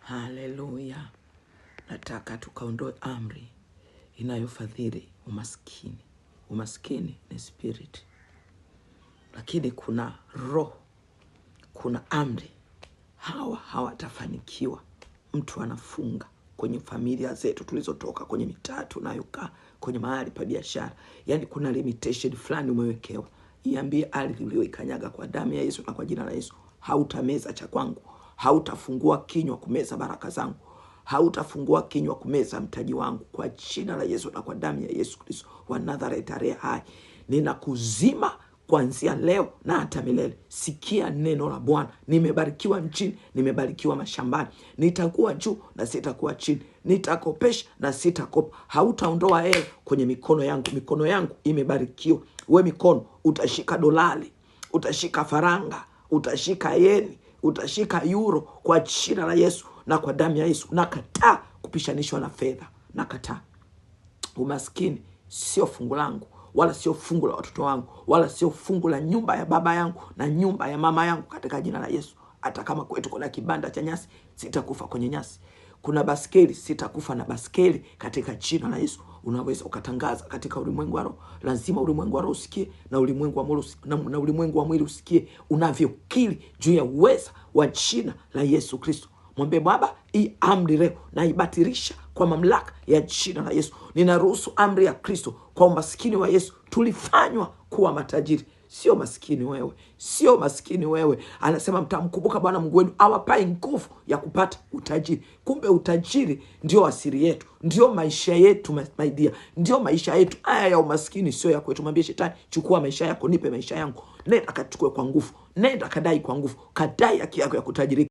Haleluya. Nataka tukaondoe amri inayofadhili umaskini. Umaskini ni spirit. Lakini kuna roho, kuna amri. Hawatafanikiwa. Mtu anafunga kwenye familia zetu tulizotoka, kwenye mitaa tunayokaa, kwenye mahali pa biashara. Yaani kuna limitation fulani umewekewa. Iambie ardhi uliyoikanyaga kwa damu ya Yesu na kwa jina la Yesu, hautameza cha kwangu. Hautafungua kinywa kumeza baraka zangu. Hautafungua kinywa kumeza mtaji wangu, kwa jina la Yesu na kwa damu ya Yesu Kristo wa Nazareti aliye hai. Ninakuzima kuanzia leo na hata milele. Sikia neno la Bwana. Nimebarikiwa nchini, nimebarikiwa mashambani. Nitakuwa juu na sitakuwa chini. Nitakopesha na sitakopa. Hautaondoa hela kwenye mikono yangu. Mikono yangu imebarikiwa. We mikono, utashika dolari, utashika faranga, utashika yeni, utashika euro kwa jina la Yesu na kwa damu ya Yesu. Nakataa kupishanishwa na fedha. Nakataa. Umaskini sio fungu langu, wala sio fungu la watoto wangu, wala sio fungu la nyumba ya baba yangu na nyumba ya mama yangu, katika jina la Yesu. Hata kama kwetu kuna kibanda cha nyasi, sitakufa kwenye nyasi. Kuna baskeli, sitakufa na baskeli, katika jina la Yesu. Unaweza ukatangaza katika ulimwengu wa roho. Lazima ulimwengu wa roho usikie na ulimwengu wa mwili na ulimwengu wa mwili usikie unavyokiri juu ya uweza wa jina la Yesu Kristo. Mwambie Baba, hii amri leo naibatilisha kwa mamlaka ya jina la Yesu. Ninaruhusu amri ya Kristo kwa umaskini wa Yesu tulifanywa kuwa matajiri. Sio maskini wewe, sio maskini wewe. Anasema mtamkumbuka Bwana Mungu wenu awapae nguvu ya kupata utajiri. Kumbe utajiri ndio asili yetu, ndio maisha yetu, my dear. Ndio maisha yetu. Haya ya umaskini sio ya kwetu. Mwambie Shetani, chukua maisha yako, nipe maisha yangu. Nenda kachukue kwa nguvu, nenda kadai kwa nguvu, kadai haki yako ya kutajirika.